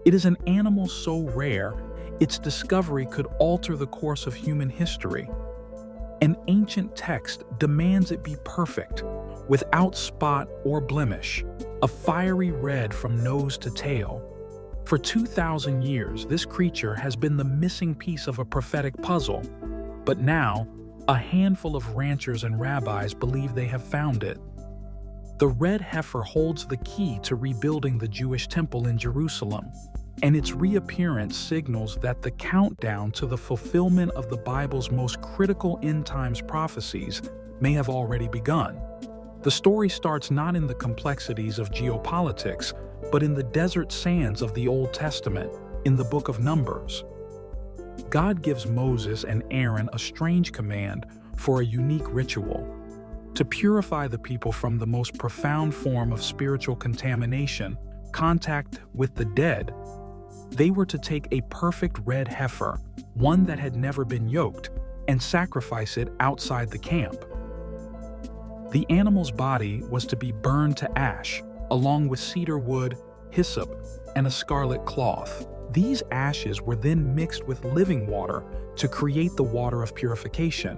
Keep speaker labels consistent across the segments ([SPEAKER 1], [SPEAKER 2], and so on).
[SPEAKER 1] It is an animal so rare, its discovery could alter the course of human history. An ancient text demands it be perfect, without spot or blemish, a fiery red from nose to tail. For 2,000 years, this creature has been the missing piece of a prophetic puzzle, but now, a handful of ranchers and rabbis believe they have found it. The red heifer holds the key to rebuilding the Jewish temple in Jerusalem, and its reappearance signals that the countdown to the fulfillment of the Bible's most critical end-times prophecies may have already begun. The story starts not in the complexities of geopolitics, but in the desert sands of the Old Testament, in the book of Numbers. God gives Moses and Aaron a strange command for a unique ritual: to purify the people from the most profound form of spiritual contamination, contact with the dead. They were to take a perfect red heifer, one that had never been yoked, and sacrifice it outside the camp. The animal's body was to be burned to ash, along with cedar wood, hyssop, and a scarlet cloth. These ashes were then mixed with living water to create the water of purification.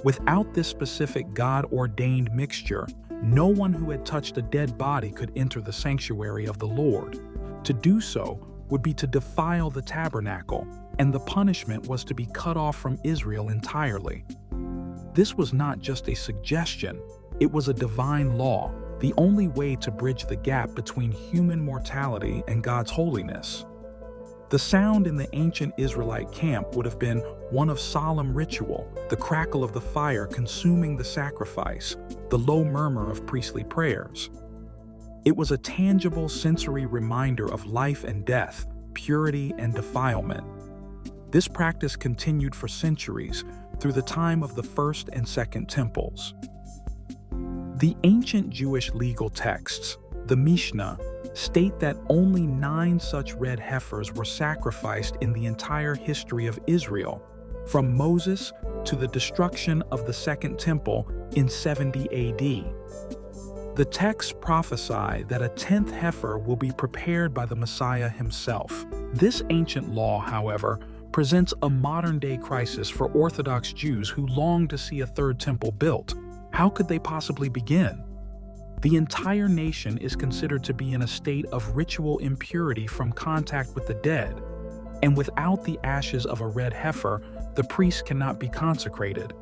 [SPEAKER 1] Without this specific God-ordained mixture, no one who had touched a dead body could enter the sanctuary of the Lord. To do so would be to defile the tabernacle, and the punishment was to be cut off from Israel entirely. This was not just a suggestion, it was a divine law, the only way to bridge the gap between human mortality and God's holiness. The sound in the ancient Israelite camp would have been one of solemn ritual, the crackle of the fire consuming the sacrifice, the low murmur of priestly prayers. It was a tangible sensory reminder of life and death, purity and defilement. This practice continued for centuries, through the time of the First and Second Temples. The ancient Jewish legal texts, the Mishnah, state that only 9 such red heifers were sacrificed in the entire history of Israel, from Moses to the destruction of the Second Temple in 70 AD. The texts prophesy that a 10th heifer will be prepared by the Messiah himself. This ancient law, however, presents a modern-day crisis for Orthodox Jews who long to see a third temple built. How could they possibly begin? The entire nation is considered to be in a state of ritual impurity from contact with the dead, and without the ashes of a red heifer, the priest cannot be consecrated.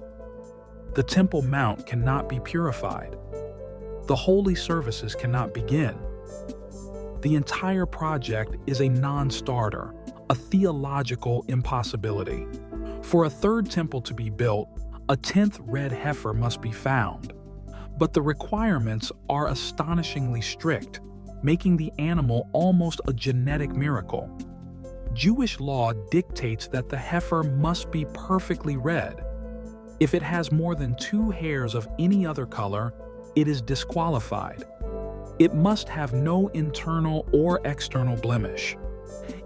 [SPEAKER 1] The Temple Mount cannot be purified. The holy services cannot begin. The entire project is a non-starter, a theological impossibility. For a third temple to be built, a 10th red heifer must be found. But the requirements are astonishingly strict, making the animal almost a genetic miracle. Jewish law dictates that the heifer must be perfectly red. If it has more than 2 hairs of any other color, it is disqualified. It must have no internal or external blemish.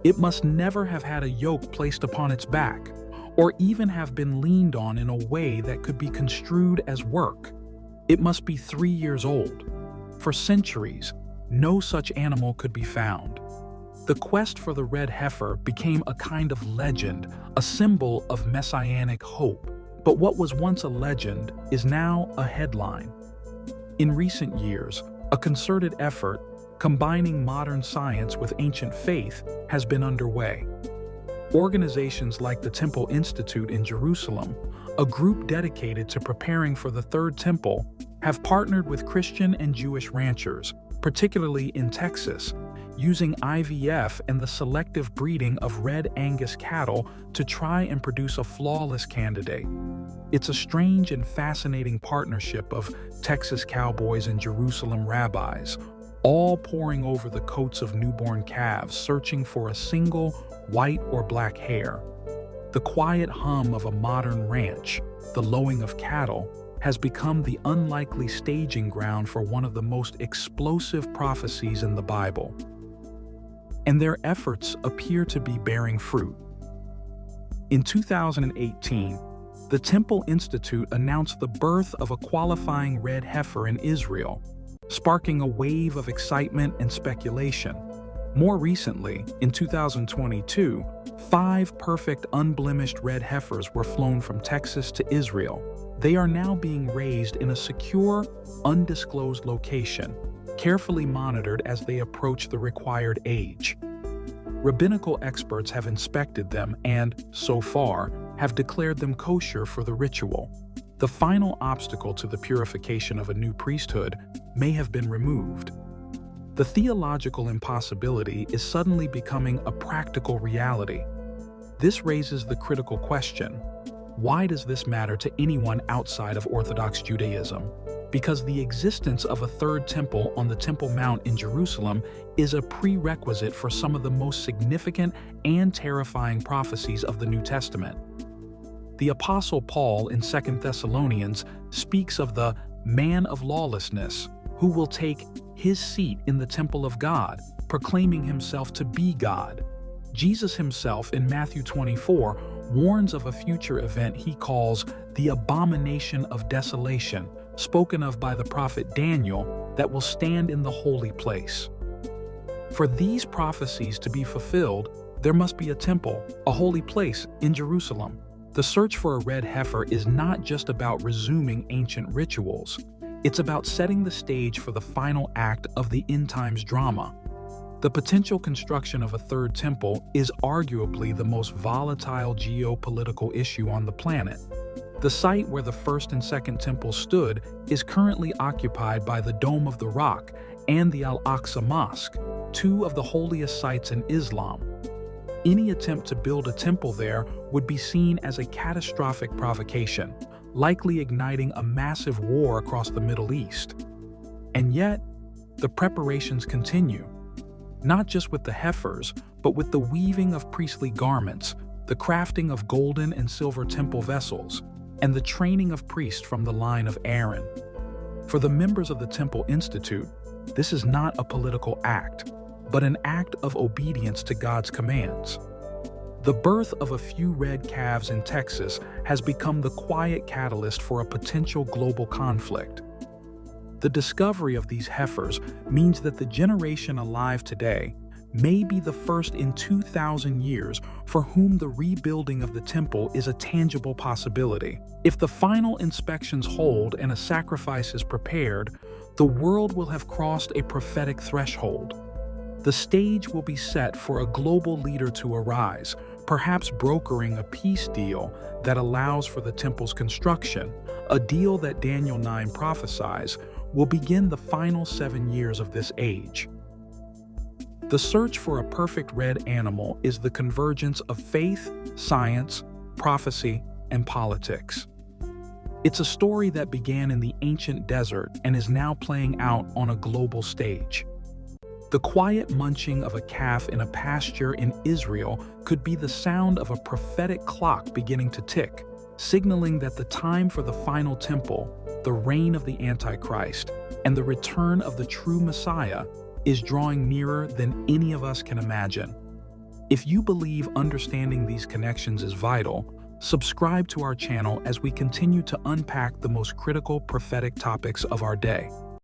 [SPEAKER 1] It must never have had a yoke placed upon its back, or even have been leaned on in a way that could be construed as work. It must be 3 years old. For centuries, no such animal could be found. The quest for the red heifer became a kind of legend, a symbol of messianic hope. But what was once a legend is now a headline. In recent years, a concerted effort, combining modern science with ancient faith, has been underway. Organizations like the Temple Institute in Jerusalem, a group dedicated to preparing for the Third Temple, have partnered with Christian and Jewish ranchers, particularly in Texas, using IVF and the selective breeding of Red Angus cattle to try and produce a flawless candidate. It's a strange and fascinating partnership of Texas cowboys and Jerusalem rabbis, all poring over the coats of newborn calves, searching for a single white or black hair. The quiet hum of a modern ranch, the lowing of cattle, has become the unlikely staging ground for one of the most explosive prophecies in the Bible. And their efforts appear to be bearing fruit. In 2018, the Temple Institute announced the birth of a qualifying red heifer in Israel, sparking a wave of excitement and speculation. More recently, in 2022, 5 perfect unblemished red heifers were flown from Texas to Israel. They are now being raised in a secure, undisclosed location, carefully monitored as they approach the required age. Rabbinical experts have inspected them and, so far, have declared them kosher for the ritual. The final obstacle to the purification of a new priesthood may have been removed. The theological impossibility is suddenly becoming a practical reality. This raises the critical question: why does this matter to anyone outside of Orthodox Judaism? Because the existence of a third temple on the Temple Mount in Jerusalem is a prerequisite for some of the most significant and terrifying prophecies of the New Testament. The Apostle Paul in 2 Thessalonians speaks of the man of lawlessness who will take his seat in the temple of God, proclaiming himself to be God. Jesus himself in Matthew 24 warns of a future event he calls the abomination of desolation, spoken of by the prophet Daniel, that will stand in the holy place. For these prophecies to be fulfilled, there must be a temple, a holy place in Jerusalem. The search for a red heifer is not just about resuming ancient rituals. It's about setting the stage for the final act of the end times drama. The potential construction of a third temple is arguably the most volatile geopolitical issue on the planet. The site where the first and second temples stood is currently occupied by the Dome of the Rock and the Al-Aqsa Mosque, 2 of the holiest sites in Islam. Any attempt to build a temple there would be seen as a catastrophic provocation, likely igniting a massive war across the Middle East. And yet, the preparations continue, not just with the heifers, but with the weaving of priestly garments, the crafting of golden and silver temple vessels, and the training of priests from the line of Aaron. For the members of the Temple Institute, this is not a political act, but an act of obedience to God's commands. The birth of a few red calves in Texas has become the quiet catalyst for a potential global conflict. The discovery of these heifers means that the generation alive today may be the first in 2,000 years for whom the rebuilding of the temple is a tangible possibility. If the final inspections hold and a sacrifice is prepared, the world will have crossed a prophetic threshold. The stage will be set for a global leader to arise, perhaps brokering a peace deal that allows for the temple's construction, a deal that Daniel 9 prophesies will begin the final 7 years of this age. The search for a perfect red animal is the convergence of faith, science, prophecy, and politics. It's a story that began in the ancient desert and is now playing out on a global stage. The quiet munching of a calf in a pasture in Israel could be the sound of a prophetic clock beginning to tick, signaling that the time for the final temple, the reign of the Antichrist, and the return of the true Messiah is drawing nearer than any of us can imagine. If you believe understanding these connections is vital, subscribe to our channel as we continue to unpack the most critical prophetic topics of our day.